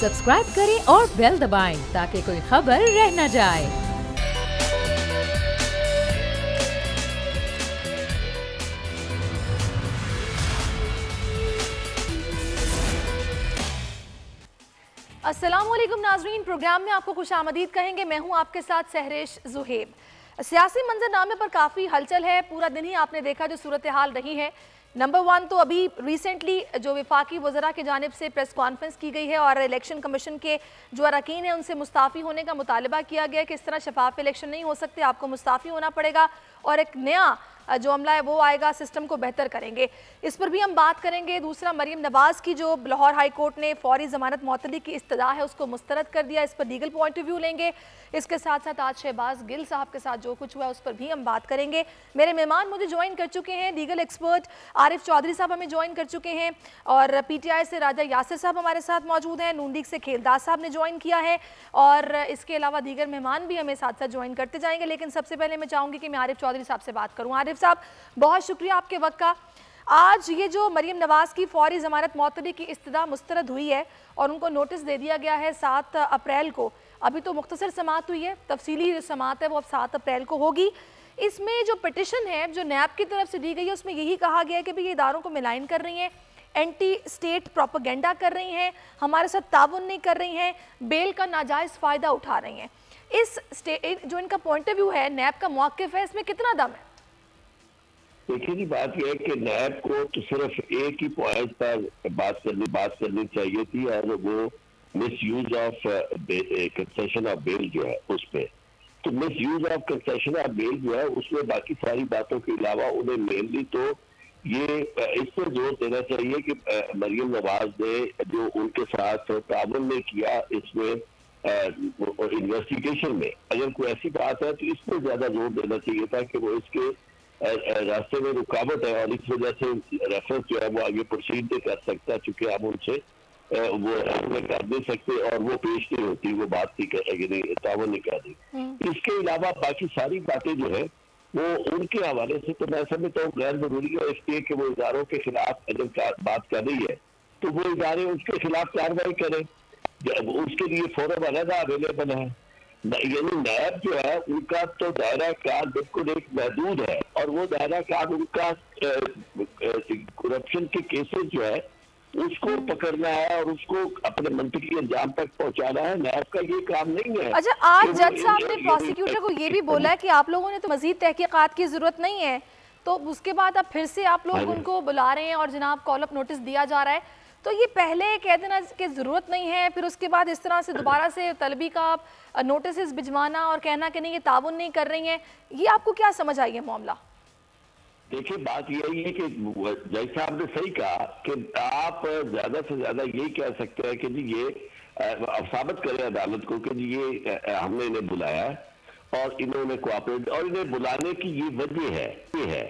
Subscribe करें और bell दबाएं ताकि कोई खबर रह न जाए। अस्सलामुअलैकुम नाजरीन, प्रोग्राम में आपको खुशामदीद कहेंगे। मैं हूं आपके साथ सहरेश जुहेब। सियासी मंजरनामे पर काफ़ी हलचल है। पूरा दिन ही आपने देखा जो सूरत हाल रही है। नंबर 1 तो अभी रिसेंटली जो वफाकी वज़रा की जानिब से प्रेस कॉन्फ्रेंस की गई है और इलेक्शन कमीशन के जो अरकान हैं उनसे मुस्ताफ़ी होने का मुतालबा किया गया कि इस तरह शफाफ इलेक्शन नहीं हो सकते, आपको मुस्ताफ़ी होना पड़ेगा और एक नया जो अमला है वो आएगा, सिस्टम को बेहतर करेंगे। इस पर भी हम बात करेंगे। दूसरा, मरीम नवाज़ की जो लाहौर हाई कोर्ट ने फौरी ज़मानत मुअत्तली की इस्तदा है उसको मुस्तरद कर दिया, इस पर लीगल पॉइंट ऑफ व्यू लेंगे। इसके साथ साथ आज शहबाज गिल साहब के साथ जो कुछ हुआ उस पर भी हम बात करेंगे। मेरे मेहमान मुझे ज्वाइन कर चुके हैं, लीगल एक्सपर्ट आरिफ चौधरी साहब हमें ज्वाइन कर चुके हैं और PTI से राजा यासिर साहब हमारे साथ मौजूद हैं, नून लीग से खेलदास साहब ने ज्वाइन किया है और इसके अलावा दीगर मेहमान भी हमें साथ साथ ज्वाइन करते जाएंगे। लेकिन सबसे पहले मैं चाहूँगी कि मैं आरिफ चौधरी साहब से बात करूँ। आरिफ साहब, बहुत शुक्रिया आपके वक्त का। आज ये जो मरीम नवाज़ की फौरी ज़मानत मुअत्तली की इस्तदा मुस्तरद हुई है और उनको नोटिस दे दिया गया है 7 अप्रैल को। अभी तो मुख्तसर समाअत हुई है, तफसीली जो समाअत है वो अब 7 अप्रैल को होगी। इसमें जो पिटिशन है जो नैब की तरफ से दी गई है उसमें यही कहा गया है कि भाई ये इदारों को मिलाइन कर रही हैं, एंटी स्टेट प्रोपेगेंडा कर रही हैं, हमारे साथ ताउन नहीं कर रही हैं, बेल का नाजायज़ फ़ायदा उठा रही हैं। इस जो इनका पॉइंट ऑफ व्यू है, नैब का मौक़िफ़ है, इसमें कितना दम है? देखिए जी, बात यह है कि नैब को तो सिर्फ एक ही पॉइंट पर बात करनी चाहिए थी और वो misuse of concession of bail जो है उस पर। तो misuse of concession of bail जो है उसमें बाकी सारी बातों के अलावा उन्हें मेनली तो ये इस पर जोर देना चाहिए कि मरीम नवाज ने जो उनके साथ ताउन ने किया इसमें इन्वेस्टिगेशन में, अगर कोई ऐसी बात है तो इस पर ज्यादा जोर देना चाहिए था कि वो इसके रास्ते में रुकावट है और इस वजह से रेफरेंस जो है वो आगे प्रोसीड नहीं कर सकता, चूंकि हम उनसे वो कर नहीं सकते और वो पेश नहीं होती, वो बात नहीं ताउन नहीं कर रही। इसके अलावा बाकी सारी बातें जो है वो उनके हवाले से तो मैं समझता हूँ गैर जरूरी है इसलिए कि वो इदारों के खिलाफ अगर बात कर रही है तो वो इदारे उसके खिलाफ कार्रवाई करें, उसके लिए फोरम अलग अवेलेबल है। यानी नैब जो है उनका तो दायरा कार बिल्कुल एक महदूद है और वो दायरा कार उनका करप्शन के केसेस जो है उसको पकड़ना है और उसको अपने मंतकी अंजाम तक पहुंचाना है। नैब का ये काम नहीं है। अच्छा, आज जज साहब ने प्रोसिक्यूटर को ये भी बोला है कि आप लोगों ने तो मजीद तहकीकात की जरूरत नहीं है, तो उसके बाद अब फिर से आप लोग उनको बुला रहे हैं और जनाब कॉल अप नोटिस दिया जा रहा है। तो ये पहले कह देना कि ज़रूरत नहीं है, फिर उसके बाद इस तरह से दोबारा से तलबी का नोटिस भिजवाना और कहना कि नहीं ये ताउन नहीं कर रही हैं, ये आपको क्या समझ आई है मामला? देखिए, बात यही है कि जज साहब ने सही कहा कि आप ज्यादा से ज्यादा यही कह सकते हैं कि जी ये अब साबित करें अदालत को कि जी ये हमने इन्हें बुलाया और इन्होंने कोऑपरेट और इन्हें बुलाने की ये वजह है, ये है।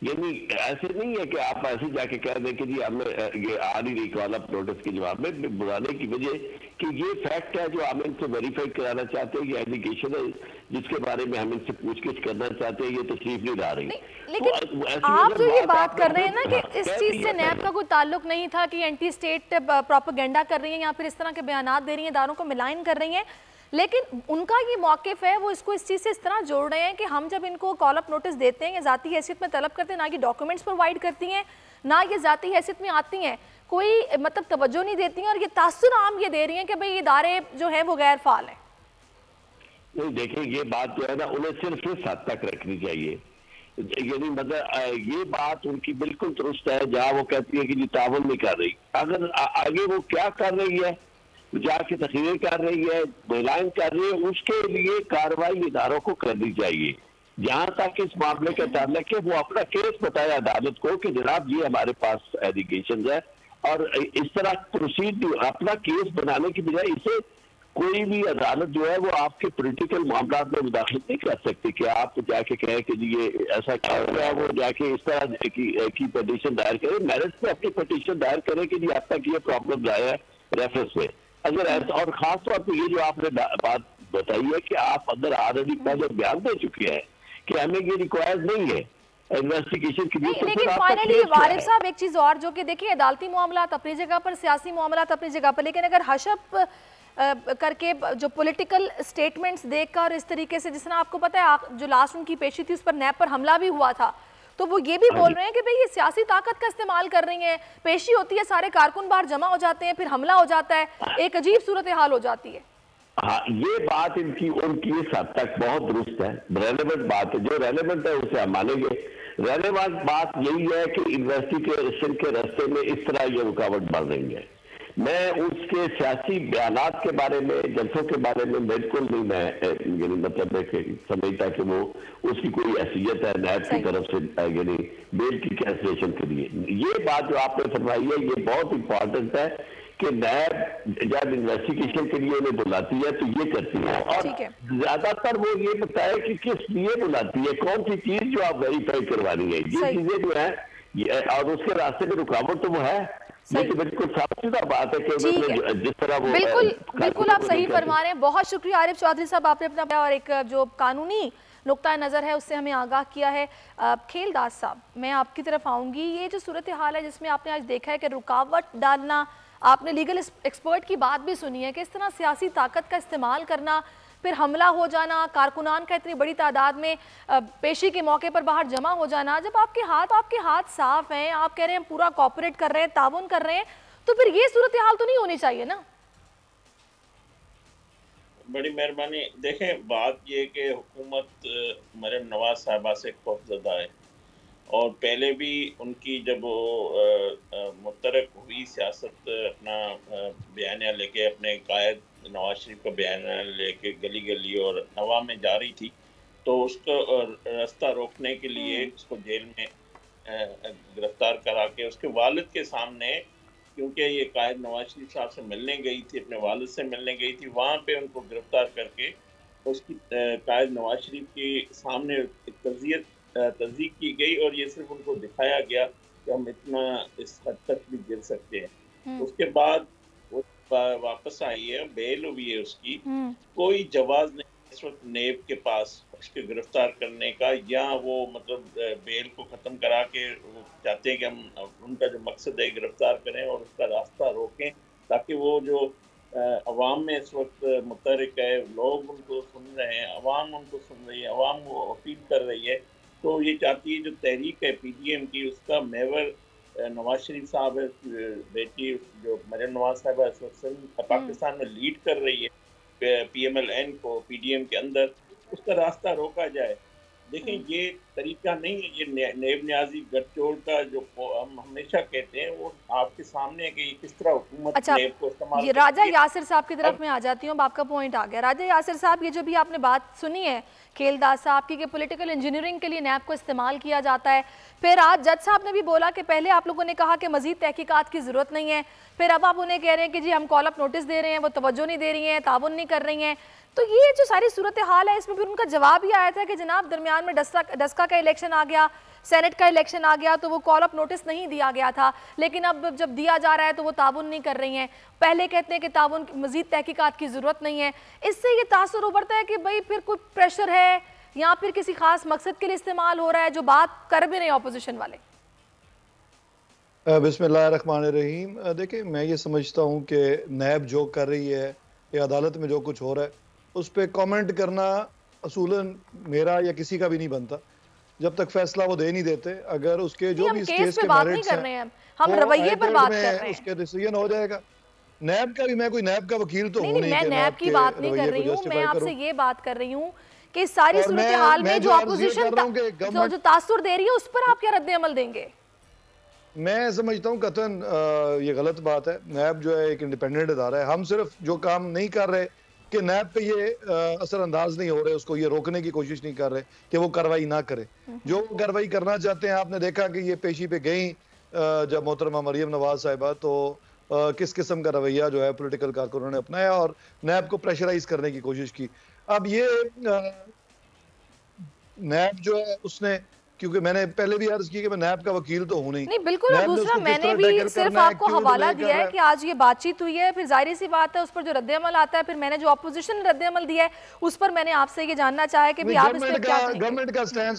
यानी ऐसे नहीं है कि आप ऐसे जाके कह दें कि जी हमें ये आ नहीं रही कॉल अप नोटिस के जवाब में, बुलाने की वजह कि ये फैक्ट है जो हम इनसे वेरीफाई कराना चाहते हैं, ये एलिगेशन है जिसके बारे में हम इनसे पूछगिछ करना चाहते हैं, ये तशरीफ नहीं ला रही। लेकिन तो आप जो ये बात कर रहे हैं ना कि इस चीज से नैब का कोई ताल्लुक नहीं था कि एंटी स्टेट प्रोपेगेंडा कर रही है या फिर इस तरह के बयानात दे रही हैं, इदारों को मिलाइन कर रही हैं, लेकिन उनका ये मौक़िफ़ है वो इसको इस चीज़ से इस तरह जोड़ रहे हैं कि हम जब इनको कॉल अप नोटिस देते हैं या ज़ाती हैसियत में तलब करते हैं, ना कि डॉक्यूमेंट्स प्रोवाइड करती हैं, ना ये ज़ाती हैसियत में आती हैं, कोई मतलब तवज्जो नहीं देती हैं और ये तासुर आम ये दे रही हैं कि भाई इदारे जो हैं वो गैर फाल हैं। नहीं, देखिए ये बात जो है ना उन्हें सिर्फ इस हद तक रखनी चाहिए। यानी मतलब ये बात उनकी बिल्कुल दुरुस्त है जहाँ वो कहती है कि जी ताउन नहीं कर रही, अगर आगे वो क्या कर रही है, जाके तकरीरें कर रही है, बेलाइन कर रही है, उसके लिए कार्रवाई इदारों को करनी चाहिए। जहां तक इस मामले का ताल्लुक है वो अपना केस बताया अदालत को कि जनाब ये हमारे पास एलिगेशन है और इस तरह प्रोसीड अपना केस बनाने की बजाय इसे कोई भी अदालत जो है वो आपके पॉलिटिकल मामला में मुदाखलत नहीं कर सकती कि आप जाके कहें कि जी ये ऐसा क्या हो रहा है, वो जाके इस तरह की पटिशन दायर करें, मेरिट पे अपनी पटिशन दायर करें कि जी अब तक ये प्रॉब्लम आया है रेफरेंस में। अगर ऐसा, और खास तौर पर ये जो आपने बात बताई है कि आप अंदर ऑलरेडी पहले बयान दे चुके हैं कि हमें ये रिक्वायर नहीं है इन्वेस्टिगेशन के लिए। तो लेकिन फाइनली वारिफ साहब एक चीज और, जो कि देखिए अदालती मामलात अपनी जगह पर, सियासी मामलात अपनी जगह पर, लेकिन अगर हशप करके जो पॉलिटिकल स्टेटमेंट्स देखकर इस तरीके से, जिस तरह आपको पता है जो लास्ट उनकी पेशी थी उस पर नैब पर हमला भी हुआ था, तो वो ये भी बोल रहे हैं कि भाई ये सियासी ताकत का इस्तेमाल कर रही हैं, पेशी होती है, सारे कारकुन बाहर जमा हो जाते हैं, फिर हमला हो जाता है, एक अजीब सूरत हाल हो जाती है। हाँ, ये बात इनकी उनकी इस हद तक बहुत दुरुस्त है, रेलेवेंट बात है, जो रेलेवेंट है उसे हम मानेंगे। रेलेवेंट बात यही है कि इन्वेस्टिगेशन के रास्ते में इस तरह ये रुकावट बढ़ रही है। मैं उसके सियासी बयानात के बारे में, जलसों के बारे में बिल्कुल नहीं मैं मतलब समझता कि वो उसकी कोई हैसियत है नैब की तरफ से यानी बेल की कैंसलेशन के लिए। ये बात जो आपने फरमाई है ये बहुत इंपॉर्टेंट है कि नैब जब इन्वेस्टिगेशन के लिए उन्हें बुलाती है तो ये करती है, और ज्यादातर वो ये बताए कि किस लिए बुलाती है, कौन सी चीज जो आप वेरीफाई करवानी है, ये चीजें जो है, और उसके रास्ते में रुकावट तो वो है। तो बिल्कुल साफ-सुथरा बात है कि जिस तरह वो बिल्कुल आप सही फरमा रहे हैं। बहुत शुक्रिया आरिफ चौधरी साहब, आपने अपना और एक जो कानूनी नुक्ता नज़र है उससे हमें आगाह किया है। खेलदास साहब, मैं आपकी तरफ आऊँगी। ये जो सूरत हाल है जिसमें आपने आज देखा है कि रुकावट डालना, आपने लीगल एक्सपर्ट की बात भी सुनी है कि इस तरह सियासी ताकत का इस्तेमाल करना, फिर हमला हो जाना, कारकुनान का इतनी बड़ी तादाद में पेशी के मौके पर बाहर जमा हो जाना। जब आपके हाथ साफ हैं, आप कह रहे हैं पूरा कॉपरेट कर रहे हैं, ताउन कर रहे हैं, तो फिर ये सूरत हाल तो नहीं होनी चाहिए ना। बड़ी मेहरबानी। देखें, बात ये कि हुकूमत मरियम नवाज साहबा से खौफजदा है, और पहले भी उनकी जब वो मुतरक हुई सियासत अपना बयानिया लेके, अपने कायद नवाज शरीफ का बयानिया लेके गली गली और नवा में जा रही थी, तो उसको रास्ता रोकने के लिए उसको जेल में गिरफ्तार करा के उसके वालिद के सामने, क्योंकि ये कायद नवाज शरीफ साहब से मिलने गई थी, अपने वालिद से मिलने गई थी, वहाँ पे उनको गिरफ्तार करके उसकी कायद नवाज शरीफ के सामने एक तस्दीक की गई, और ये सिर्फ उनको दिखाया गया कि हम इतना इस हद तक भी गिर सकते हैं। उसके बाद वो वापस आई है, बेल हुई है उसकी, कोई जवाब नहीं इस वक्त नेब के पास उसके गिरफ्तार करने का, या वो मतलब बेल को ख़त्म करा के वो चाहते हैं कि हम उनका जो मकसद है गिरफ्तार करें और उसका रास्ता रोकें, ताकि वो जो अवाम में इस वक्त मुतहरिक है, लोग उनको सुन रहे हैं, अवाम उनको सुन रही है, अवाम वो अपील कर रही है, तो ये चाहती है जो तहरीक है PDM की, उसका मेवर नवाज शरीफ साहब है, बेटी जो मरियम नवाज साहबा इस वक्त पाकिस्तान में लीड कर रही है PMLN को PDM के अंदर, उसका रास्ता रोका जाए। देखें, ये तरीका नहीं है, ये नेब न्याजी गठजोड़ का जो हम हमेशा कहते हैं वो आपके सामने है कि ये किस तरह हुकूमत नेब को इस्तेमाल। ये राजा यासिर साहब की तरफ मैं आ जाती हूँ, अब आपका पॉइंट आ गया। राजा यासिर साहब, ये जो भी आपने बात सुनी है खेलदास साहब की कि पॉलिटिकल इंजीनियरिंग के लिए नैब को इस्तेमाल किया जाता है, फिर आज जज साहब ने भी बोला कि पहले आप लोगों ने कहा कि मजीद तहकीकात की ज़रूरत नहीं है, फिर अब आप उन्हें कह रहे हैं कि जी हम कॉल अप नोटिस दे रहे हैं, वो तवज्जो नहीं दे रही हैं, ताउन नहीं कर रही हैं। तो ये जो सारी सूरत हाल है, इसमें फिर उनका जवाब ही आया था कि जनाब दरमियान में डस्का का इलेक्शन आ गया, सेनेट का इलेक्शन आ गया, तो वो कॉल अप नोटिस नहीं दिया गया था, लेकिन अब जब दिया जा रहा है तो वो ताउन नहीं कर रही हैं। पहले कहते हैं कि ताउन मजीद तहकीकात की ज़रूरत नहीं है। इससे ये तासुर उभरता है कि भाई फिर कोई प्रेशर है या फिर किसी खास मकसद के लिए इस्तेमाल हो रहा है, जो बात कर भी रहे हैं अपोजिशन वाले। बिस्मिल्लाहिर्रहमानिर्रहीम। देखिए, मैं ये समझता हूँ कि नैब जो कर रही है या अदालत में जो कुछ हो रहा है उस पर कमेंट करना असूलन मेरा या किसी का भी नहीं बनता जब तक फैसला वो दे नहीं देते। अगर उसके जो भी इस केस के मेरिट्स हैं, हम रवैये पर बात कर रहे हैं, उसके डिसीजन हो जाएगा। नैब का भी, मैं कोई नैब का वकील तो हूं नहीं, मैं नैब की बात नहीं कर रही हूँ, मैं आपसे ये बात कर रही हूँ कि सारी सूरत हाल में जो अपोजिशन जो तासुर दे रही है उस पर आप क्या रद्द अमल देंगे? मैं समझता हूँ कतन ये गलत बात है। नैब जो है एक इंडिपेंडेंट इदारा है, हम सिर्फ जो काम नहीं कर रहे कि नैब पे ये असरअंदाज नहीं हो रहे, उसको ये रोकने की कोशिश नहीं कर रहे कि वो कार्रवाई ना करे। जो कार्रवाई करना चाहते हैं, आपने देखा कि ये पेशी पे गई जब मोहतरमा मरियम नवाज साहिबा, तो किस किस्म का रवैया जो है पॉलिटिकल कारकुनों ने अपनाया और नैब को प्रेशराइज करने की कोशिश की। अब ये नैब जो है उसने, क्योंकि मैंने पहले भी अर्ज की कि मैं नैब का वकील तो हूं नहीं बिल्कुल, और दूसरा मैंने भी सिर्फ आपको हवाला दिया है कि आज ये बातचीत हुई है, फिर जाहिर सी बात है उस पर जो रद्द-ए-अमल आता है, फिर मैंने जो अपोजिशन ने रद्द-ए-अमल दिया है उस पर मैंने आपसे ये जानना चाहा है कि भी आप इस पे क्या कहेंगे? गवर्नमेंट का स्टैंड,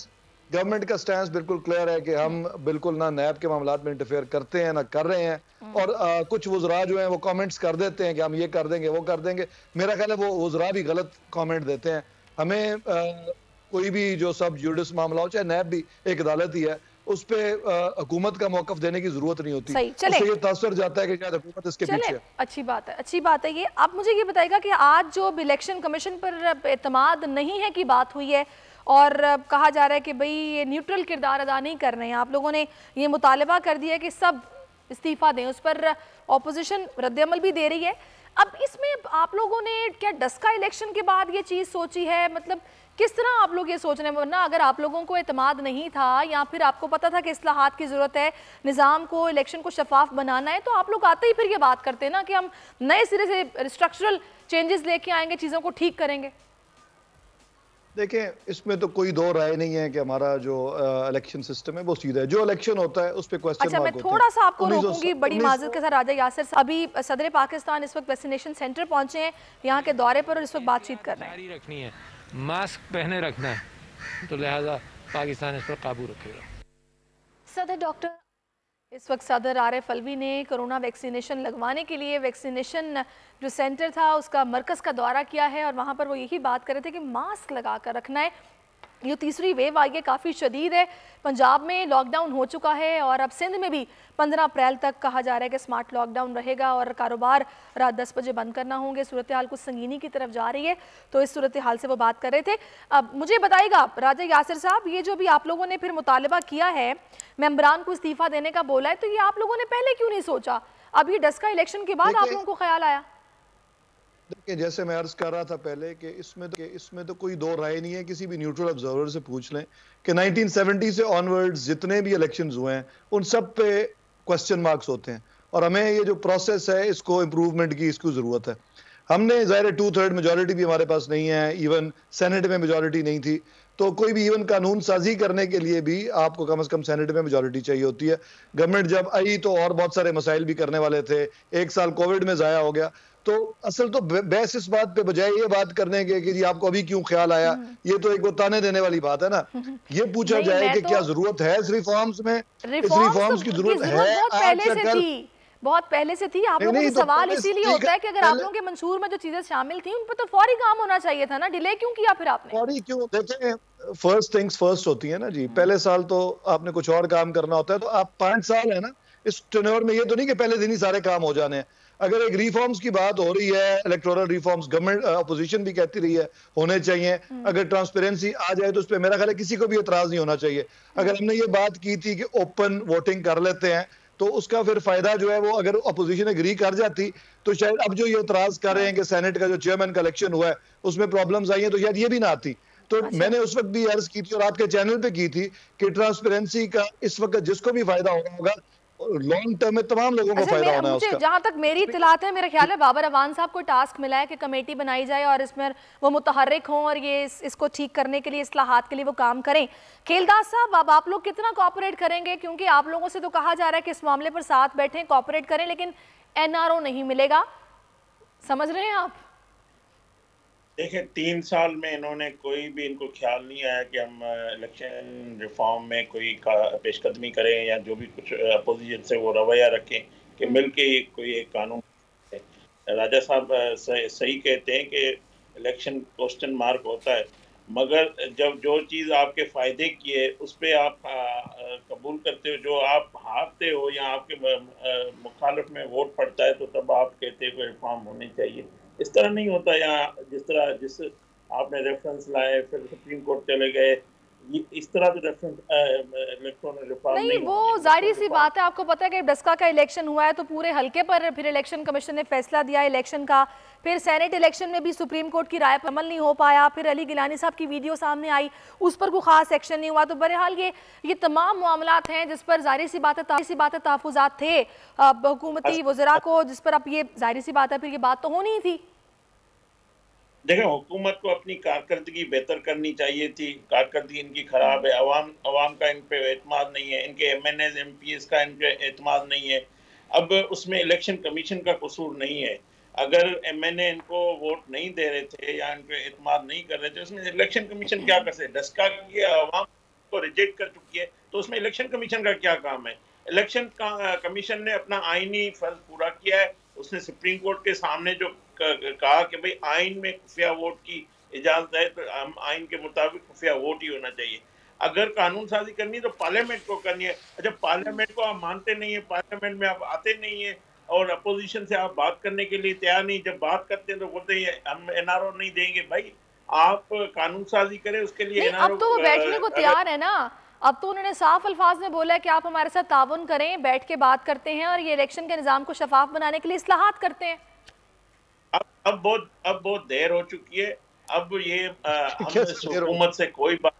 गवर्नमेंट का स्टैंड बिल्कुल क्लियर है कि हम बिल्कुल ना नैब के मामलात में इंटरफेयर करते हैं ना कर रहे हैं। और कुछ वज़रा जो हैं वो कमेंट्स कर देते हैं कि हम ये कर देंगे वो कर देंगे। मेरा ख्याल है वो वज़रा भी गलत कमेंट देते हैं। हमें कोई भी जो सब जुडिस मामला हो, चाहे नैब भी एक अदालत ही है, उस पे हुकूमत का मौकफ देने की जरूरत नहीं होती। सही, चले उससे ये तासर जाता है कि शायद हुकूमत इसके पीछे है। अच्छी बात है, अच्छी बात है ये। आप मुझे ये बताइएगा कि आज जो इलेक्शन कमीशन पर एतमाद नहीं है की बात हुई है और कहा जा रहा है कि भाई ये न्यूट्रल किरदार अदा नहीं कर रहे हैं, आप लोगों ने ये मुतालबा कर दिया कि सब इस्तीफा दें, उस पर ऑपोजिशन रद्दअमल भी दे रही है। अब इसमें आप लोगों ने क्या डस्का इलेक्शन के बाद ये चीज़ सोची है, मतलब किस तरह आप लोग ये सोच रहे हैं? वरना अगर आप लोगों को एतमाद नहीं था या फिर आपको पता था कि इस्लाहात की ज़रूरत है, निज़ाम को, इलेक्शन को शफाफ बनाना है, तो आप लोग आते ही फिर ये बात करते हैं ना कि हम नए सिरे से स्ट्रक्चरल चेंजेस लेके आएंगे, चीज़ों को ठीक करेंगे। देखें, इसमें तो कोई दो राय नहीं है कि हमारा जो इलेक्शन सिस्टम है वो सीधा है। जो इलेक्शन होता है उस पे क्वेश्चन अच्छा, मैं थोड़ा सा आपको रोकूंगी बड़ी माजरत के साथ। राजा यासिर साहब अभी सदर पाकिस्तान इस वक्त वैक्सीनेशन सेंटर पहुंचे हैं, यहाँ के दौरे पर, और इस वक्त बातचीत कर रहे हैं। रखनी है, मास्क पहने रखना है, तो लिहाजा पाकिस्तान इस पर काबू रखेगा। सदर डॉक्टर इस वक्त सदर आरिफ अलवी ने कोरोना वैक्सीनेशन लगवाने के लिए वैक्सीनेशन जो सेंटर था उसका मरकज़ का दौरा किया है और वहाँ पर वो यही बात कर रहे थे कि मास्क लगा कर रखना है। ये तीसरी वेव आई है, काफ़ी शदीद है। पंजाब में लॉकडाउन हो चुका है और अब सिंध में भी 15 अप्रैल तक कहा जा रहा है कि स्मार्ट लॉकडाउन रहेगा और कारोबार रात 10 बजे बंद करना होंगे। सूरत हाल कुछ संगीनी की तरफ जा रही है, तो इस सूरत हाल से वो बात कर रहे थे। अब मुझे बताइएगा राजा यासिर साहब, ये जो भी आप लोगों ने फिर मुतालबा किया है, मेंबरान को इस्तीफा देने का बोला है, तो ये आप लोगों ने पहले क्यों नहीं सोचा? अब ये डस्का इलेक्शन के बाद आप लोगों को ख्याल आया? देखिए, जैसे मैं अर्ज कर रहा था पहले कि इसमें तो कोई दो राय नहीं है। किसी भी न्यूट्रल ऑब्जर्वर से पूछ लें कि 1970 से ऑनवर्ड्स जितने भी इलेक्शंस हुए हैं उन सब पे क्वेश्चन मार्क्स होते हैं और हमें ये जो प्रोसेस है इसको इम्प्रूवमेंट की इसको ज़रूरत है। हमने ज़ाहिर 2/3 मेजॉरिटी भी हमारे पास नहीं है, इवन सेनेट में मेजॉरिटी नहीं थी, तो कोई भी इवन कानून साजी करने के लिए भी आपको कम से कम सेनेट में मेजॉरिटी चाहिए होती है। गवर्नमेंट जब आई तो और बहुत सारे मसाइल भी करने वाले थे, एक साल कोविड में ज़ाया हो गया। तो असल तो बहस इस बात पे बजाय ये बात करने के कि जी आपको अभी क्यों ख्याल आया, ये तो एक वो ताने देने वाली बात है ना। ये पूछा जाए कि क्या जरूरत है इस रिफॉर्म्स में? इस रिफॉर्म्स की जरूरत है, बहुत पहले से थी। आप लोगों को सवाल इसीलिए होता है कि अगर आप लोगों के मंशूर में जो चीजें शामिल थी उन पर तो फौरी काम होना चाहिए था ना, डिले क्यों किया फिर आपने? फौरी क्यों? देखें, फर्स्ट थिंग्स फर्स्ट होती है ना जी। पहले साल तो आपने कुछ और काम करना होता है, तो आप 5 साल है ना इस टेन्योर में, ये तो नहीं कि पहले दिन ही सारे काम हो जाने हैं। अगर एक रिफॉर्म्स की बात हो रही है, इलेक्टोरल रिफॉर्म्स, गवर्नमेंट अपोजिशन भी कहती रही है होने चाहिए। अगर ट्रांसपेरेंसी आ जाए तो उस पर मेरा ख्याल है किसी को भी एतराज नहीं होना चाहिए। अगर हमने ये बात की थी कि ओपन वोटिंग कर लेते हैं तो उसका फिर फायदा जो है वो अगर अपोजिशन एग्री कर जाती तो शायद अब जो ये एतराज कर रहे हैं कि सेनेट का जो चेयरमैन का इलेक्शन हुआ है उसमें प्रॉब्लम्स आई हैं तो शायद ये भी ना आती। तो मैंने उस वक्त भी अर्ज की थी और आपके चैनल पे की थी कि ट्रांसपेरेंसी का इस वक्त जिसको भी फायदा हो रहा होगा लॉन्ग टर्म में तमाम लोगों को फायदा होना है उसका। जहां तक मेरी इत्तलात है, मेरा ख्याल है बाबर अवान साहब को टास्क मिला है कि कमेटी बनाई जाए और इसमें वो मुतहर्रिक हों और ये इसको ठीक करने के लिए, इस्लाहात के लिए वो काम करें। खेलदास साहब, अब आप लोग कितना कोऑपरेट करेंगे? क्योंकि आप लोगों से तो कहा जा रहा है कि इस मामले पर साथ बैठे, कोऑपरेट करें, लेकिन NRO नहीं मिलेगा। समझ रहे हैं आप? देखिए, 3 साल में इन्होंने कोई भी इनको ख्याल नहीं आया कि हम इलेक्शन रिफॉर्म में कोई पेशकदमी करें या जो भी कुछ अपोजिशन से वो रवैया रखें कि मिलके कोई एक कानून। राजा साहब सही कहते हैं कि इलेक्शन क्वेश्चन मार्क होता है, मगर जब जो चीज़ आपके फ़ायदे की है उस पर आप कबूल करते हो, जो आप हारते हो या आपके मुखालिफ में वोट पड़ता है तो तब आप कहते हो कि रिफॉर्म होनी चाहिए। इस तरह नहीं होता। यहाँ जिस आपने रेफरेंस लाए फिर सुप्रीम कोर्ट चले गए, इस तरह तो रेफरेंस इलेक्ट्रॉनिक रिफॉर्म नहीं, वो जाहिर सी बात है। आपको पता है कि डस्का का इलेक्शन हुआ है तो पूरे हल्के पर फिर इलेक्शन कमीशन ने फैसला दिया इलेक्शन का। फिर सेनेट इलेक्शन में भी सुप्रीम कोर्ट की राय पर अमल नहीं हो पाया। फिर अली गिलानी साहब की वीडियो सामने आई, उस पर कोई खास एक्शन नहीं हुआ। तो बहरहाल ये तमाम मामलात हैं जिस पर जाहिर सी बात है तहफ़्फ़ुज़ात थे हुकूमती वज़रा को, जिस पर अब ये जाहिर सी बात है फिर ये बात तो होनी ही थी। देखें, हुकूमत को अपनी कारकर्दगी बेहतर करनी चाहिए थी। कारकर्दगी इनकी खराब है, अवाम का इन पे एतमाद नहीं है, इनके MNAs MPs का इन पे एतमाद नहीं है। अब उसमें इलेक्शन कमीशन का कसूर नहीं है। अगर MNA इनको वोट नहीं दे रहे थे या इन पे एतमाद नहीं कर रहे थे, उसमें इलेक्शन कमीशन क्या कर सकते? डस्का की अवाम को रिजेक्ट कर चुकी है, तो उसमें इलेक्शन कमीशन का क्या काम है? इलेक्शन कमीशन ने अपना आईनी फर्ज पूरा किया है। उसने सुप्रीम कोर्ट के सामने जो कहा कि भाई आइन में खुफिया वोट की इजाजत है, तो आइन के मुताबिक खुफिया वोट ही होना चाहिए। अगर कानून साजी करनी तो पार्लियामेंट को करनी है। अच्छा, पार्लियामेंट को आप मानते नहीं है, पार्लियामेंट में आप आते नहीं है और अपोजिशन से आप बात करने के लिए तैयार नहीं। जब बात करते हैं तो बोलते हैं हम एनआरओ नहीं देंगे। भाई आप कानून साजी करें, उसके लिए अब तो वो बैठने को तैयार है ना। अब तो उन्होंने साफ अल्फाज में बोला है कि आप हमारे साथ ताउन करें, बैठ के बात करते हैं और ये इलेक्शन के निजाम को शफाफ बनाने के लिए इस्लाहात करते हैं। अब बहुत देर हो चुकी है। अब ये हम हुकूमत से कोई बात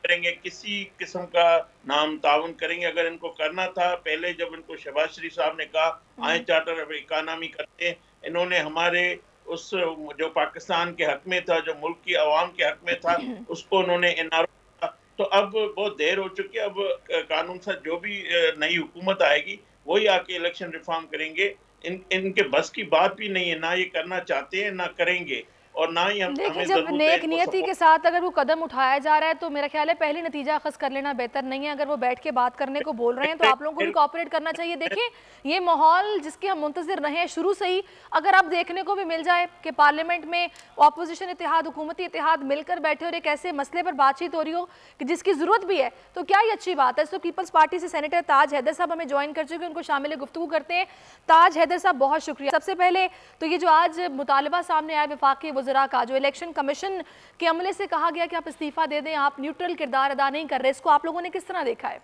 करेंगे, किसी किस्म का नाम ताउन करेंगे। अगर इनको करना था पहले, जब इनको शहबाज शरीफ साहब ने कहा आए चार्टर इकानमी करते हैं, इन्होंने हमारे उस जो पाकिस्तान के हक में था, जो मुल्क की आवाम के हक में था, उसको उन्होंने एनआरओ। तो अब बहुत देर हो चुकी है। अब कानून से जो भी नई हुकूमत आएगी वही आके इलेक्शन रिफॉर्म करेंगे। इनके बस की बात भी नहीं है, ना ये करना चाहते हैं ना करेंगे, और ना ही हम देखिए जब नेक नियति के साथ अगर वो कदम उठाया जा रहा है तो मेरा ख्याल है पहले नतीजा अखज़ कर लेना बेहतर नहीं है। अगर वो बैठ के बात करने को बोल रहे हैं तो आप लोगों को भी कोऑपरेट करना चाहिए। देखिए ये माहौल जिसके हम मुंतज़िर रहे शुरू से ही, अगर अब देखने को भी मिल जाए कि पार्लियामेंट में अपोजिशन इत्तेहाद, हुकूमती इत्तेहाद मिलकर बैठे और एक ऐसे मसले पर बातचीत हो रही हो कि जिसकी ज़रूरत भी है, तो क्या ही अच्छी बात है। तो पीपल्स पार्टी से सेनेटर ताज हैदर साहब हमें ज्वाइन कर चुके हैं, उनको शामिल गुफ्तगू करते हैं। ताज हैदर साहब बहुत शुक्रिया। सबसे पहले तो ये जो आज मुतालबा सामने आया वफाकी वज़रा का, जो इलेक्शन कमीशन के अमले से कहा गया कि आप इस्तीफा दे दें, आप न्यूट्रल किरदार अदा नहीं कर रहे, इसको आप लोगों ने किस तरह देखा है?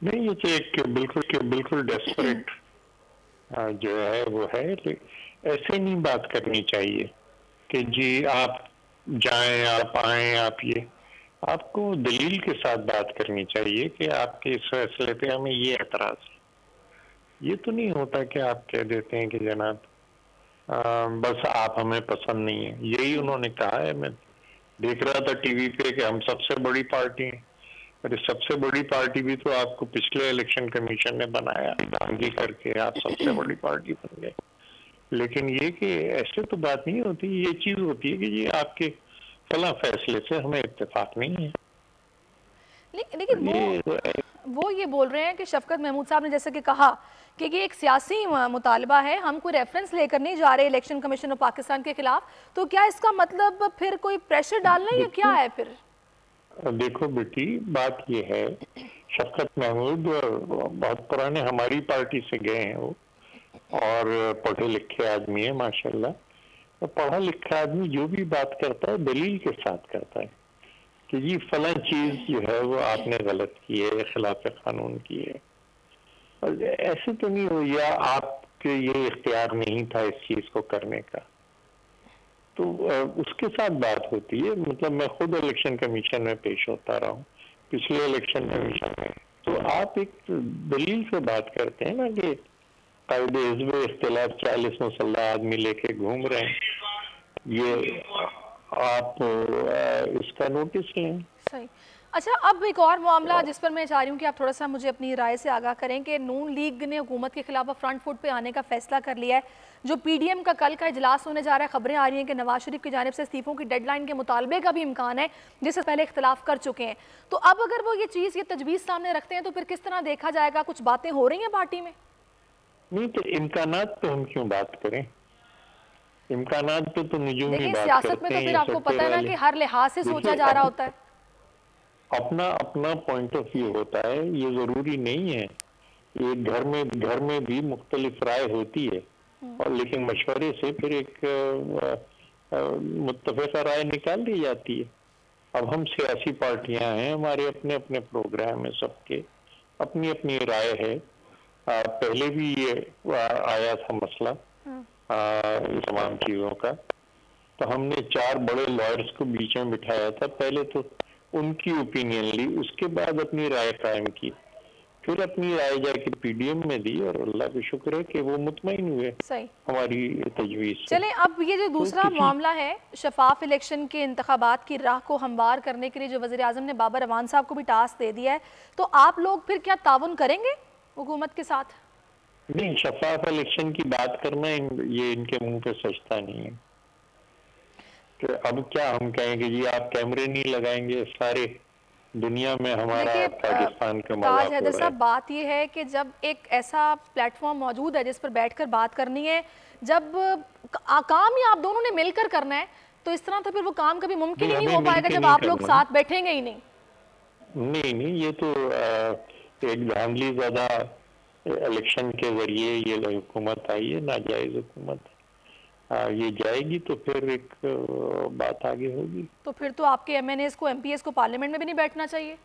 नहीं, ये तो एक बिल्कुल डेस्परेट जो है वो है। ऐसे नहीं बात करनी चाहिए कि जी आप जाएं, आप आएं, आप ये, आपको दलील के साथ बात करनी चाहिए कि आपके इस फैसले पे हमें ये एतराज है। ये तो नहीं होता कि आप कह देते हैं कि जनाब बस आप हमें पसंद नहीं है। यही उन्होंने कहा है। मैं देख रहा था टीवी पे कि हम सबसे बड़ी पार्टी हैं। अरे सबसे बड़ी पार्टी भी तो आपको पिछले इलेक्शन कमीशन ने बनाया, दांगी करके आप सबसे बड़ी पार्टी बन गए। लेकिन ये कि ऐसे तो बात नहीं होती। ये चीज होती है कि ये आपके फला फैसले से हमें इत्तेफाक नहीं है। लेकिन वो ये बोल रहे हैं कि शफकत महमूद साहब ने जैसे कि कहा कि ये एक सियासी मुतालबा है, हम कोई रेफरेंस लेकर नहीं जा रहे इलेक्शन कमीशन ऑफ पाकिस्तान के खिलाफ, तो क्या इसका मतलब फिर कोई प्रेशर डालना है या क्या है फिर? देखो बेटी, बात ये है, शफकत महमूद बहुत पुराने हमारी पार्टी से गए हैं वो, और पढ़े लिखे आदमी है माशाल्लाह। तो पढ़ा लिखा आदमी जो भी बात करता है दलील के साथ करता है कि जी फला चीज जो है वो आपने गलत की है, खिलाफ कानून की है। और ऐसे तो नहीं हो, या आपके ये इख्तियार नहीं था इस चीज को करने का, तो उसके साथ बात होती है। मतलब मैं खुद इलेक्शन कमीशन में पेश होता रहा हूँ, पिछले इलेक्शन कमीशन में, तो आप एक दलील से बात करते हैं ना कि कायदे हिज़्ब इख्तिलाफ 40 मुसल्लह आदमी लेके घूम रहे हैं, ये आप इसका नोटिस लें। सही। अच्छा, अब एक और मामला जिस पर मैं चाह रही हूँ कि आप थोड़ा सा मुझे अपनी राय से आगाह करें कि नून लीग ने हुकूमत के खिलाफ फ्रंट फुट पे आने का फैसला कर लिया है। जो पीडीएम का कल का इजलास होने जा रहा है, खबरें आ रही हैं कि नवाज शरीफ की जानिब से इस्तीफों की डेडलाइन के मुतालबे का भी इम्कान है, जिससे पहले इख्तलाफ कर चुके हैं। तो अब अगर वो ये चीज़, ये तजवीज़ सामने रखते हैं तो फिर किस तरह देखा जाएगा? कुछ बातें हो रही हैं पार्टी में? नहीं तो इम्कानात पे हम क्यों बात करें? इम्कानात पे तो निजूमी बात करते हैं। सियासत में तो फिर आपको पता है ना कि हर लिहाज से सोचा जा रहा होता है। अपना अपना पॉइंट ऑफ व्यू होता है, ये जरूरी नहीं है। ये घर में भी मुख्तलिफ राय होती है, और लेकिन मशवरे से फिर एक मुत्तफ़िक़ा राय निकाल दी जाती है। अब हम सियासी पार्टियां हैं, हमारे अपने अपने प्रोग्राम है, सबके अपनी अपनी राय है। पहले भी ये आया था मसला तमाम चीजों का, तो हमने 4 बड़े लॉयर्स को बीच में बिठाया था। पहले तो उनकी ओपिनियन ली, उसके बाद अपनी राय कायम की, फिर अपनी राय जाके पीडीएम में दी, और अल्लाह का शुक्र है कि वो मुतमईन हुए सही हमारी तजवीज़ से। चलें, अब ये जो दूसरा मामला है, शफाफ इलेक्शन के इंतखाबात की राह को हमवार करने के लिए जो वज़ीर आज़म ने बाबर अवान साहब को भी टास्क दे दिया है, तो आप लोग फिर क्या ताउन करेंगे हुकूमत के साथ? नहीं, शफाफ इलेक्शन की बात करना ये इनके मुंह पे सजता नहीं है। तो अब क्या हम कहेंगे जी आप कैमरे नहीं लगाएंगे, सारे दुनिया में हमारा पाकिस्तान का मजाक ताज हो हैदर रहा साहब, है। बात ये है कि जब एक ऐसा प्लेटफॉर्म मौजूद है जिस पर बैठकर बात करनी है, जब काम ही आप दोनों ने मिलकर करना है, तो इस तरह तो फिर वो काम कभी मुमकिन ही नहीं हो पाएगा जब आप लोग साथ बैठेंगे ही नहीं। नहीं, ये तो एक धांधली ज़्यादा इलेक्शन के जरिए ये हुकूमत आई है, नाजायज हुकूमत। ये जाएगी तो फिर एक बात आगे होगी। तो फिर तो आपके एमएनएस को, एमपीएस को पार्लियामेंट में भी नहीं बैठना चाहिए।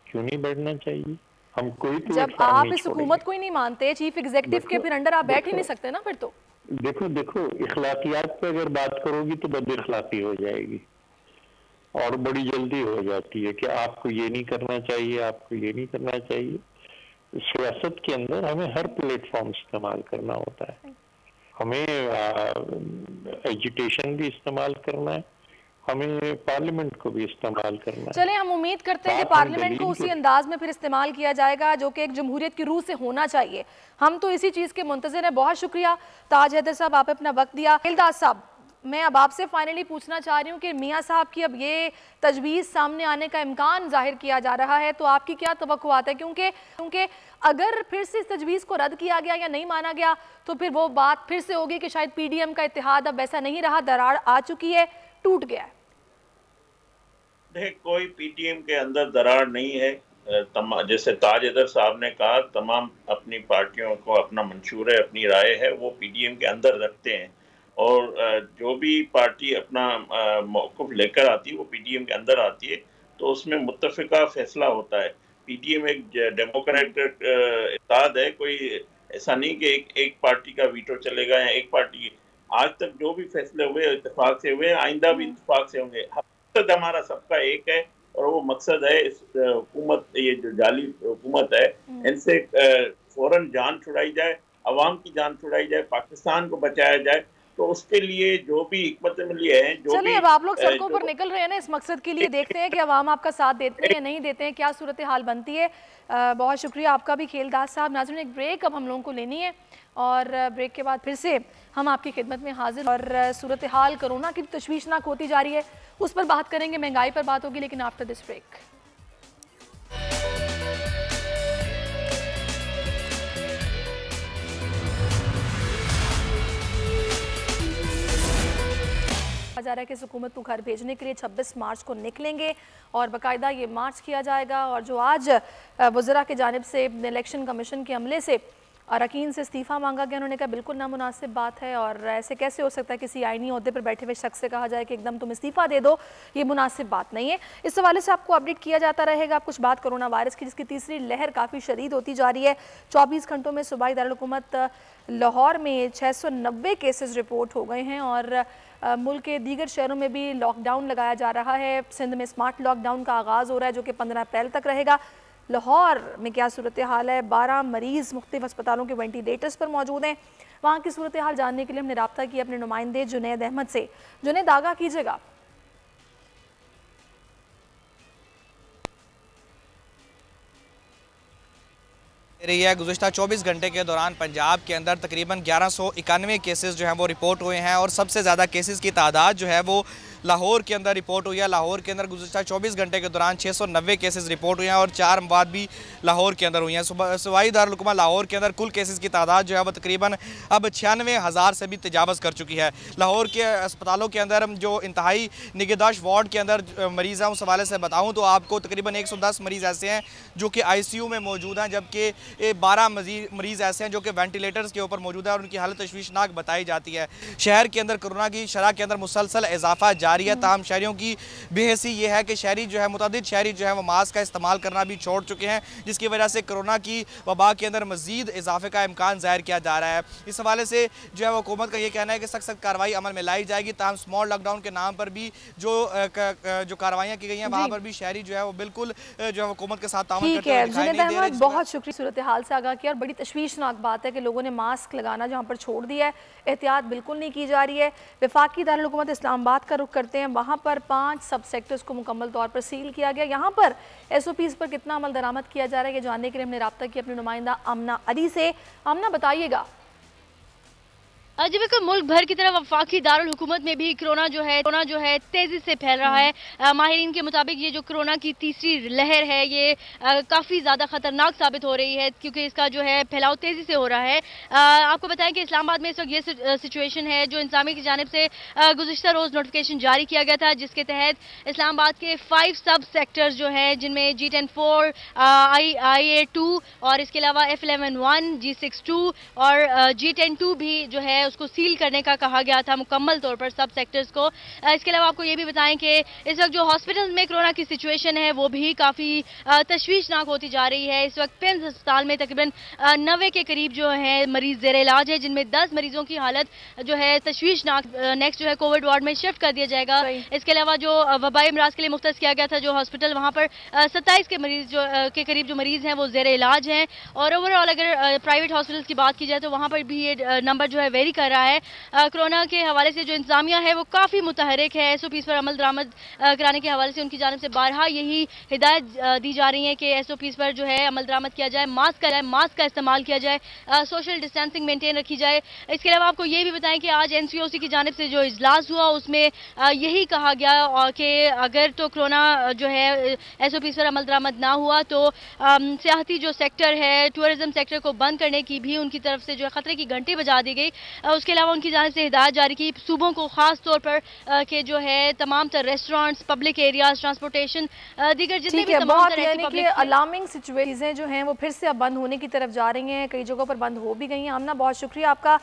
क्यों नहीं बैठना चाहिए? हम कोई जब आप इस हुकूमत को ही नहीं मानते, चीफ एग्जीक्यूटिव के फिर अंडर आप बैठ ही नहीं सकते ना फिर तो। देखो इखलाकियात पे अगर बात करोगी तो बद इखलाकी हो जाएगी और बड़ी जल्दी हो जाती है कि आपको ये नहीं करना चाहिए, आपको ये नहीं करना चाहिए। सियासत के अंदर हमें हर प्लेटफॉर्म इस्तेमाल करना होता है, हमें एजुटेशन भी इस्तेमाल करना है, हमें पार्लियामेंट को भी इस्तेमाल करना है। चलें, हम उम्मीद करते हैं कि पार्लियामेंट को उसी अंदाज में फिर इस्तेमाल किया जाएगा जो कि एक जमहूरियत की रूह से होना चाहिए। हम तो इसी चीज़ के मुंतज़िर हैं। बहुत शुक्रिया ताज हैदर साहब, आपने अपना वक्त दिया। इल्ताज साहब, मैं अब आपसे फाइनली पूछना चाह रही हूँ कि मियाँ साहब की अब ये तजवीज़ सामने आने का इम्कान जाहिर किया जा रहा है, तो आपकी क्या तवक्कुआत है? क्योंकि अगर फिर से इस तजवीज़ को रद्द किया गया या नहीं माना गया तो फिर वो बात फिर से होगी कि शायद पीडीएम का इत्तेहाद अब वैसा नहीं रहा, दरार आ चुकी है, टूट गया है। देखिए, कोई पीटीएम के अंदर दरार नहीं है। जैसे ताज हैदर साहब ने कहा, तमाम अपनी पार्टियों को अपना मंशूर है, अपनी राय है, वो पीडीएम के अंदर रखते हैं और जो भी पार्टी अपना मौक़िफ़ लेकर आती है वो पीडीएम के अंदर आती है, तो उसमें मुत्तफ़िका फैसला होता है। पीडीएम एक डेमोक्रेटिक इत्तेहाद है, कोई ऐसा नहीं कि एक पार्टी का वीटो चलेगा या एक पार्टी। आज तक जो भी फैसले हुए इत्तेफाक से हुए, आइंदा भी इत्तेफाक से होंगे। मकसद हमारा सबका एक है और वो मकसद है इस हुकूमत, ये जो जाली हुकूमत है, इनसे फौरन जान छुड़ाई जाए, अवाम की जान छुड़ाई जाए, पाकिस्तान को बचाया जाए। तो उसके लिए जो भी हिकमत अमली है, जो चलिए अब आप लोग सड़कों पर निकल रहे हैं ना इस मकसद के लिए, देखते हैं कि अवाम आपका साथ देते हैं या नहीं देते हैं, क्या सूरत हाल बनती है। बहुत शुक्रिया आपका भी खेलदास साहब। नाज़रीन, एक ब्रेक अब हम लोगों को लेनी है और ब्रेक के बाद फिर से हम आपकी खिदमत में हाजिर। और सूरत हाल कोरोना की तशवीशनाक होती जा रही है, उस पर बात करेंगे, महंगाई पर बात होगी, लेकिन आफ्टर दिस ब्रेक। जा रहा है कि हुकूमत को घर भेजने के लिए 26 मार्च को निकलेंगे और बाकायदा ये मार्च किया जाएगा। और जो आज वज़रा की जानिब से इलेक्शन कमीशन के अमले से अरकान से इस्तीफ़ा मांगा गया, उन्होंने कहा बिल्कुल नामुनासिब बात है और ऐसे कैसे हो सकता है किसी आईनी ओहदे पर बैठे हुए शख्स से कहा जाए कि एकदम तुम इस्तीफ़ा दे दो, ये मुनासिब बात नहीं है। इस हवाले से आपको अपडेट किया जाता रहेगा। कुछ बात कोरोना वायरस की, जिसकी तीसरी लहर काफ़ी शदीद होती जा रही है। 24 घंटों में सूबाई दारुल हुकूमत लाहौर में 690 केसेस रिपोर्ट हो गए हैं और मुल्क के दीगर शहरों में भी लॉकडाउन लगाया जा रहा है। सिंध में स्मार्ट लॉकडाउन का आगाज़ हो रहा है जो कि 15 अप्रैल तक रहेगा। लाहौर में क्या सूरत हाल है? 12 मरीज़ मुख्तलिफ अस्पतालों के वेंटिलेटर्स पर मौजूद हैं। वहाँ की सूरत हाल जानने के लिए हमने रब्ता किया अपने नुमाइंदे जुनैद अहमद से। जुनैद, आगाह कीजिएगा। रही है गुज़िश्ता 24 घंटे के दौरान पंजाब के अंदर तकरीबन 1191 केसेस जो हैं वो रिपोर्ट हुए हैं और सबसे ज़्यादा केसेस की तादाद जो है वो लाहौर के अंदर रिपोर्ट हुई है। लाहौर के अंदर गुज़िश्ता 24 घंटे के दौरान 690 केसेस रिपोर्ट हुए हैं और 4 अमवात भी लाहौर के अंदर हुई हैं। सूबाई दारुल हुकूमत लाहौर के अंदर कुल केसेस की तादाद जो है वो तकरीबन अब 96,000 से भी तजावज़ कर चुकी है। लाहौर के अस्पतालों के अंदर जो इंतहाई निगहदाश्त वार्ड के अंदर मरीज़ हैं, उस हवाले से बताऊँ तो आपको तकरीबन 110 मरीज़ ऐसे हैं जो कि ICU में मौजूद हैं, जबकि 12 मरीज़ ऐसे हैं जो कि वेंटिलेटर्स के ऊपर मौजूद है और उनकी हालत तशवीशनाक बताई जाती है। शहर के अंदर कोरोना की शरह के अंदर मुसलसल इजाफा जारी है। ताहम शहरियों की बेहसी ये है कि शहरी जो है मुतअद्दिद शहरी जो है वो मास्क का इस्तेमाल करना भी छोड़ चुके हैं, जिसकी वजह से कोरोना की वबा के अंदर मजीद इजाफे का इम्कान ज़ाहिर किया जा रहा है। इस हवाले से जो है वो हुकूमत का ये कहना है कि सख्त कार्रवाई अमल में लाई जाएगी। ताहम स्मॉल लॉकडाउन के नाम पर भी जो कार्रवाइयाँ की गई हैं वहाँ पर भी शहरी जो है वो बिल्कुल जो है हुकूमत के साथ ताउन करते हुए दिखाई नहीं दे रहे। बहुत शुक्रिया सूरत हाल से आगाह किया और बड़ी तशवीशनाक बात है कि लोगों ने मास्क लगाना जहाँ पर छोड़ दिया है, एहतियात बिल्कुल नहीं की जा रही है। वफाकी दारुल हुकूमत इस्लामाबाद का रुख करते हैं, वहाँ पर 5 सब सेक्टर्स को मुकम्मल तौर पर सील किया गया। यहाँ पर SOPs पर कितना अमल दरामद किया जा रहा है ये जानने के लिए हमने रब्ता किया अपने नुमाइंदा आमना अली से। आमना, बताइएगा। जी बिल्कुल, मुल्क भर की तरफ वफाकी दारुल हुकूमत में भी कोरोना जो है तेजी से फैल रहा है। माहिरीन के मुताबिक ये जो कोरोना की तीसरी लहर है ये काफ़ी ज़्यादा खतरनाक साबित हो रही है, क्योंकि इसका जो है फैलाव तेज़ी से हो रहा है। आपको बताएं कि इस्लामाबाद में इस वक्त ये सिचुएशन है जो इंतजामिया की जानिब से गुज़िश्ता रोज़ नोटिफिकेशन जारी किया गया था, जिसके तहत इस्लामाबाद के 5 सब सेक्टर्स जो हैं, जिनमें G10-4, IA-2 और इसके अलावा F11-1, G6-2 और G10-2 भी जो है उसको सील करने का कहा गया था मुकम्मल तौर पर सब सेक्टर्स को। इसके अलावा आपको ये भी बताएं कि इस वक्त जो हॉस्पिटल में कोरोना की सिचुएशन है वो भी काफ़ी तशवीशनाक होती जा रही है। इस वक्त पिम्स अस्पताल में तकरीबन 90 के करीब जो है मरीज ज़ेर इलाज है, जिनमें 10 मरीजों की हालत जो है तशवीशनाक। नेक्स्ट जो है कोविड वार्ड में शिफ्ट कर दिया जाएगा। इसके अलावा जो वबाई अमराज के लिए मुख्तस किया गया था जो हॉस्पिटल, वहाँ पर 27 के मरीज के करीब जो मरीज हैं वो ज़ेर इलाज हैं। और ओवरऑल अगर प्राइवेट हॉस्पिटल्स की बात की जाए तो वहाँ पर भी ये नंबर जो है वेरी कर रहा है। कोरोना के हवाले से जो इंतजामिया है वो काफ़ी मुतहरिक है। SOPs पर अमल दरामद कराने के हवाले से उनकी जानिब से बारहा यही हिदायत दी जा रही है कि SOPs पर जो है अमल दरामद किया जाए, मास्क का इस्तेमाल किया जाए, सोशल डिस्टेंसिंग मेंटेन रखी जाए। इसके अलावा आपको ये भी बताएं कि आज NCOC की जानिब से जो इजलास हुआ उसमें यही कहा गया कि अगर तो कोरोना जो है SOPs पर अमल दरामद ना हुआ तो सियाहती जो सेक्टर है, टूरिज्म सेक्टर को बंद करने की भी उनकी तरफ से जो है ख़तरे की घंटी बजा दी गई। उसके अलावा उनकी जानिब से हिदायत जारी की सूबों को ख़ास तौर पर कि जो है तमाम तर रेस्टोरेंट्स, पब्लिक एरियाज, ट्रांसपोर्टेशन, दीगर जितने भी तमाम तरह की पब्लिक अलार्मिंग सिचुएशंस जो हैं वो फिर से अब बंद होने की तरफ जा रही हैं। कई जगहों पर बंद हो भी गई हैं। आमना, बहुत शुक्रिया आपका।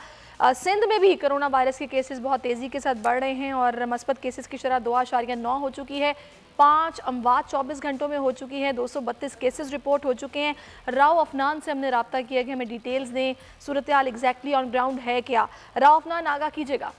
सिंध में भी कोरोना वायरस के केसेस बहुत तेज़ी के साथ बढ़ रहे हैं और मस्बत केसेस की शरह 2.9 हो चुकी है। 5 अमवात 24 घंटों में हो चुकी हैं। 232 केसेस रिपोर्ट हो चुके हैं। राव अफनान से हमने रब्ता किया कि हमें डिटेल्स दें, सूरत हाल एग्जैक्टली ऑन ग्राउंड है क्या। राव अफनान, आगाह कीजिएगा।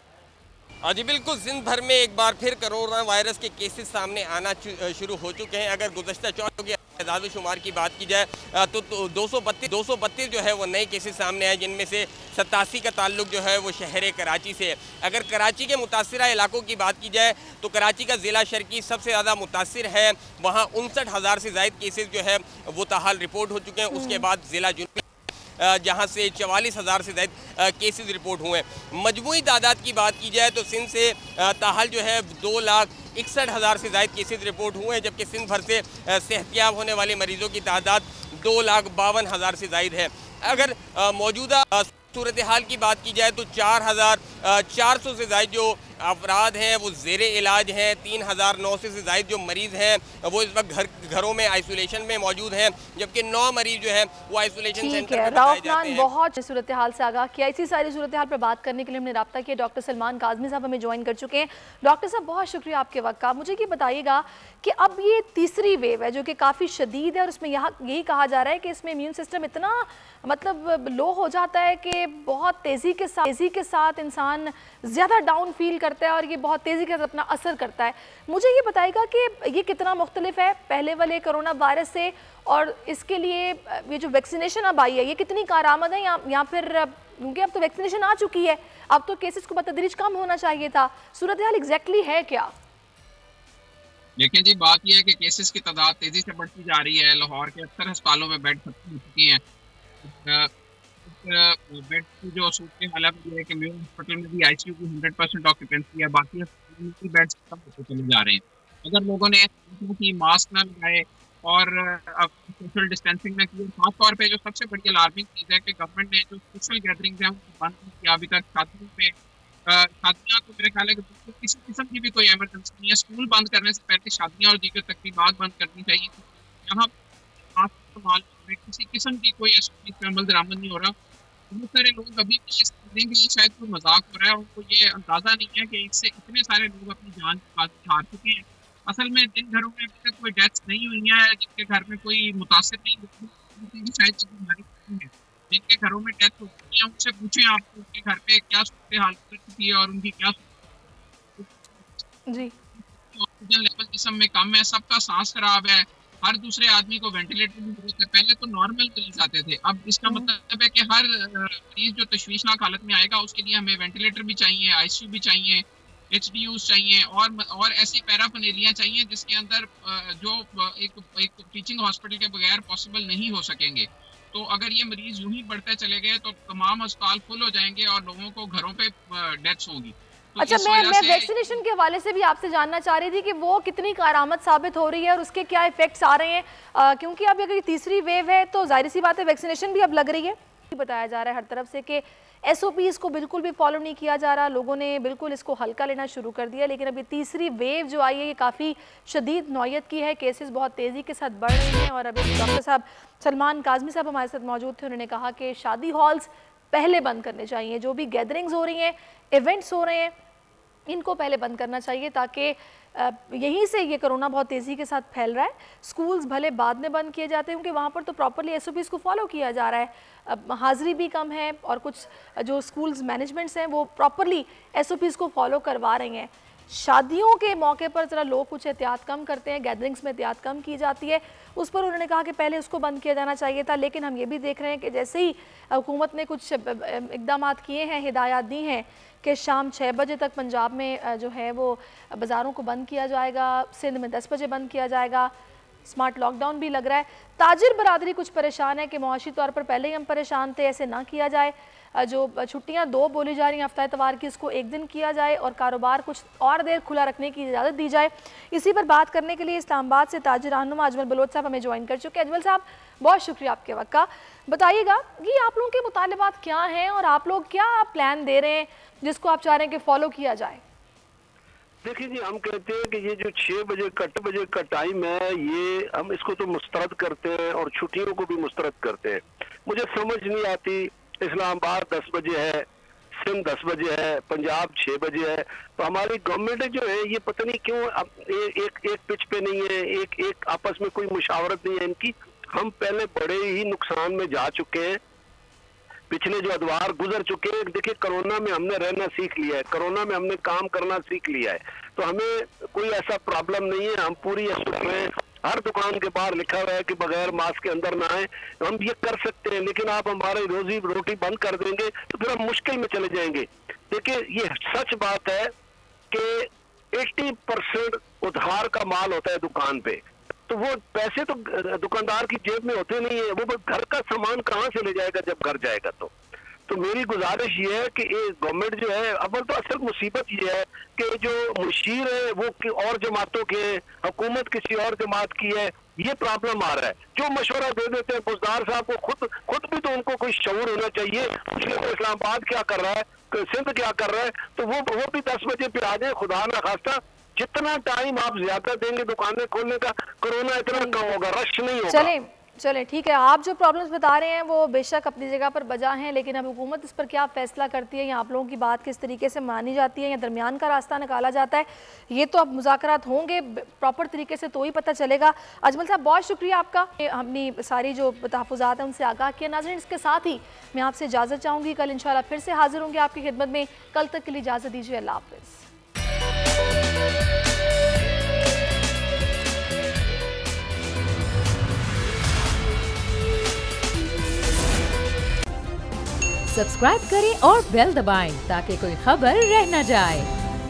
हाँ जी बिल्कुल, सिंध भर में एक बार फिर कोरोना वायरस के केसेस सामने आना शुरू हो चुके हैं। अगर गुज़श्ता 24 के तादाद शुमार की बात की जाए तो 232 जो है वो नए केसेस सामने आए, जिनमें से 87 का ताल्लुक जो है वो शहर कराची से है। अगर कराची के मुतासिरा इलाकों की बात की जाए तो कराची का ज़िला शर्की सबसे ज़्यादा मुतासिर है। वहाँ 59,000 से ज़ायद केसेस जो है वो ताहाल रिपोर्ट हो चुके हैं। उसके बाद ज़िला जुनूबी जहाँ से 44,000 से ज़ायद केसेस रिपोर्ट हुए। मजमूई तादाद की बात की जाए तो सिंध से ताहाल जो है 2,61,000 से ज़ायद केसेस रिपोर्ट हुए हैं, जबकि सिंध भर से सेहतियाब होने वाले मरीज़ों की तादाद 2,52,000 से ज़ायद है। अगर मौजूदा सूरत हाल की बात की जाए तो 4,400 से ज़ायद जो अफराद हैं वो ज़ेरे इलाज हैं। 3,900 से ज़ायद जो मरीज़ हैं वो इस वक्त घरों में आइसोलेशन में मौजूद हैं, जबकि 9 मरीज़ जो है वो आइसोलेशन सेंटर में बताए जाते हैं। बहुत सूरत हाल से आगाह किया। इसी सारी सूरत हाल पर बात करने के लिए हमने रब्ता किया। डॉक्टर सलमान काज़मी साहब हमें ज्वाइन कर चुके हैं। डॉक्टर साहब, बहुत शुक्रिया आपके वक्त का। मुझे ये बताइएगा कि अब ये तीसरी वेव है जो कि काफ़ी शदीद है और उसमें यही कहा जा रहा है कि इसमें इम्यून सिस्टम इतना मतलब लो हो जाता है कि बहुत तेज़ी के साथ इंसान ज़्यादा डाउन फील करता है और ये बहुत तेज़ी के साथ अपना असर करता है। मुझे ये बताइएगा कि ये कितना मुख्तलिफ है पहले वाले कोरोना वायरस से, और इसके लिए ये जो वैक्सीनेशन अब आई है ये कितनी कारआमद है या फिर क्योंकि अब तो वैक्सीनेशन आ चुकी है, अब तो केसेस को बतदरीज कम होना चाहिए था। सूरत हाल एग्जैक्टली है क्या? देखिए जी, बात यह है कि केसेस की तादाद तेज़ी से बढ़ती जा रही है। लाहौर के अक्सर अस्पतालों में बेड खत्म हो चुकी हैं। बेड की जो सूरत हाल है कि मेरे हॉस्पिटल में भी ICU की 100% ऑक्यूपेंसी है, बाकी बेड्स खत्म होते चले जा रहे हैं। अगर लोगों ने की मास्क ना लगाए और सोशल डिस्टेंसिंग ना की, खास तौर पे जो सबसे बड़ी अलार्मिंग चीज़ है कि गवर्नमेंट ने जो सोशल गैदरिंग है उनको बंद नहीं किया अभी तक। शादियों में शादियाँ तो मेरे ख्याल है कि किसी किस्म की भी कोई एमरजेंसी नहीं है। स्कूल बंद करने से पहले शादियाँ और दीगर तकरीबात बंद करनी चाहिए। यहाँ में किसी किस्म की कोई अमल दरामद नहीं हो रहा। बहुत सारे लोग अभी भी ये समझें कि ये शायद कोई मजाक हो रहा है, उनको ये अंदाज़ा नहीं है कि इससे इतने सारे लोग अपनी जान हार चुके हैं। असल में जिन घरों में अभी तक कोई डेथ्स नहीं हुई है, जिनके घर में कोई मुतासिर नहीं, शायद बीमारी है। जिनके घरों में डेथ हो चुकी है उनसे पूछें आप उनके घर पे क्या सूरत हाल कर चुकी है और उनकी क्या जी ऑक्सीजन लेवल जिस्म में कम है, सबका सांस खराब है, हर दूसरे आदमी को वेंटिलेटर की जरूरत है। पहले तो नॉर्मल मरीज आते थे, अब इसका मतलब है कि हर मरीज जो तशवीशनाक हालत में आएगा उसके लिए हमें वेंटिलेटर भी चाहिए, ICU भी चाहिए, HDUs चाहिए और ऐसी पैराफर्नेलियाँ चाहिए जिसके अंदर जो एक टीचिंग हॉस्पिटल के बगैर पॉसिबल नहीं हो सकेंगे। तो अगर ये मरीज यूं ही बढ़ते चले गए तो तमाम अस्पताल फुल हो जाएंगे और लोगों को घरों पे डेथ्स होंगी। तो अच्छा, मैं वैक्सीनेशन के हवाले से भी आपसे जानना चाह रही थी कि वो कितनी कारआमद साबित हो रही है और उसके क्या इफेक्ट्स आ रहे हैं, क्योंकि अब अगर तीसरी वेव है तो जाहिर सी बात है वैक्सीनेशन भी अब लग रही है। बताया जा रहा है हर तरफ से कि SOPs को बिल्कुल भी फॉलो नहीं किया जा रहा, लोगों ने बिल्कुल इसको हल्का लेना शुरू कर दिया। लेकिन अभी तीसरी वेव जो आई है ये काफ़ी शदीद नौयत की है, केसेस बहुत तेज़ी के साथ बढ़ रहे हैं। और अभी डॉक्टर साहब सलमान काज़मी साहब हमारे साथ मौजूद थे, उन्होंने कहा कि शादी हॉल्स पहले बंद करने चाहिए, जो भी गैदरिंग्स हो रही हैं, इवेंट्स हो रहे हैं, इनको पहले बंद करना चाहिए ताकि यहीं से ये कोरोना बहुत तेज़ी के साथ फैल रहा है। स्कूल्स भले बाद में बंद किए जाते हैं क्योंकि वहाँ पर तो प्रॉपरली SOPs को फॉलो किया जा रहा है, हाज़िरी भी कम है और कुछ जो स्कूल्स मैनेजमेंट्स हैं वो प्रॉपरली SOPs को फॉलो करवा रहे हैं। शादियों के मौके पर ज़रा लोग कुछ एहतियात कम करते हैं, गैदरिंग्स में एहतियात कम की जाती है, उस पर उन्होंने कहा कि पहले उसको बंद किया जाना चाहिए था। लेकिन हम ये भी देख रहे हैं कि जैसे ही हुकूमत ने कुछ इक़दाम किए हैं, हिदायत दी हैं कि शाम 6 बजे तक पंजाब में जो है वो बाज़ारों को बंद किया जाएगा, सिंध में 10 बजे बंद किया जाएगा, स्मार्ट लॉकडाउन भी लग रहा है। ताजिर बरादरी कुछ परेशान है कि मुआशी तौर पर पहले ही हम परेशान थे, ऐसे ना किया जाए। जो छुट्टियां 2 बोली जा रही हैं हफ्ता इतवार की, इसको 1 दिन किया जाए और कारोबार कुछ और देर खुला रखने की इजाज़त दी जाए। इसी पर बात करने के लिए इस्लामाबाद से ताजिर रहनुमा अजमल बलोच साहब हमें ज्वाइन कर चुके हैं। अजमल साहब, बहुत शुक्रिया आपके वक्त का। बताइएगा कि आप लोगों के मुतालबात क्या हैं और आप लोग क्या प्लान दे रहे हैं जिसको आप चाह रहे हैं कि फॉलो किया जाए? देखिए जी, हम कहते हैं कि ये जो 6 बजे का 8 बजे का टाइम है, ये हम इसको तो मुस्तरद करते हैं और छुट्टियों को भी मुस्तरद करते हैं। मुझे समझ नहीं आती, इस्लामाबाद 10 बजे है, सिंध 10 बजे है, पंजाब 6 बजे है, तो हमारी गवर्नमेंट जो है ये पता नहीं क्यों एक पिच पे नहीं है, एक आपस में कोई मुशावरत नहीं है इनकी। हम पहले बड़े ही नुकसान में जा चुके हैं, पिछले जो अदवार गुजर चुके हैं। देखिए, कोरोना में हमने रहना सीख लिया है, कोरोना में हमने काम करना सीख लिया है, तो हमें कोई ऐसा प्रॉब्लम नहीं है। हम पूरी असुर में हर दुकान के बाहर लिखा हुआ है कि बगैर मास्क के अंदर ना आए, हम ये कर सकते हैं। लेकिन आप हमारी रोजी रोटी बंद कर देंगे तो फिर हम मुश्किल में चले जाएंगे। देखिए, ये सच बात है कि 80% उधार का माल होता है दुकान पे, तो वो पैसे तो दुकानदार की जेब में होते नहीं है, वो घर का सामान कहाँ से ले जाएगा जब घर जाएगा। तो मेरी गुजारिश ये है कि गवर्नमेंट जो है, अव्वल तो असल मुसीबत ये है कि जो मुशीर है वो और जमातों के, हुकूमत किसी और जमात की है, ये प्रॉब्लम आ रहा है। जो मशवरा दे देते हैं बुजदार साहब को, खुद भी तो उनको कोई शऊर होना चाहिए। इस्लामाबाद क्या कर रहा है, सिंध क्या कर रहा है, तो वो भी 10 बजे पे आ जाए। खुदा ना खास्ता जितना टाइम आप ज्यादा देंगे दुकानें खोलने का, कोरोना इतना कम होगा, रश नहीं होगा। चलें ठीक है, आप जो प्रॉब्लम्स बता रहे हैं वो बेशक अपनी जगह पर बजा हैं, लेकिन अब हुकूमत इस पर क्या फैसला करती है या आप लोगों की बात किस तरीके से मानी जाती है या दरमियान का रास्ता निकाला जाता है, ये तो अब मुज़ाकरात होंगे प्रॉपर तरीके से तो ही पता चलेगा। अजमल साहब, बहुत शुक्रिया आपका, अपनी सारी जो तहफ़्फ़ुज़ात हैं उनसे आगाह किया। नाज़रीन, इसके साथ ही मैं आपसे इजाज़त चाहूँगी, कल इंशाल्लाह फिर से हाजिर होंगे आपकी खिदमत में। कल तक के लिए इजाज़त दीजिए, अल्लाह हाफ़िज़। सब्सक्राइब करें और बेल दबाएं ताकि कोई खबर रह न जाए।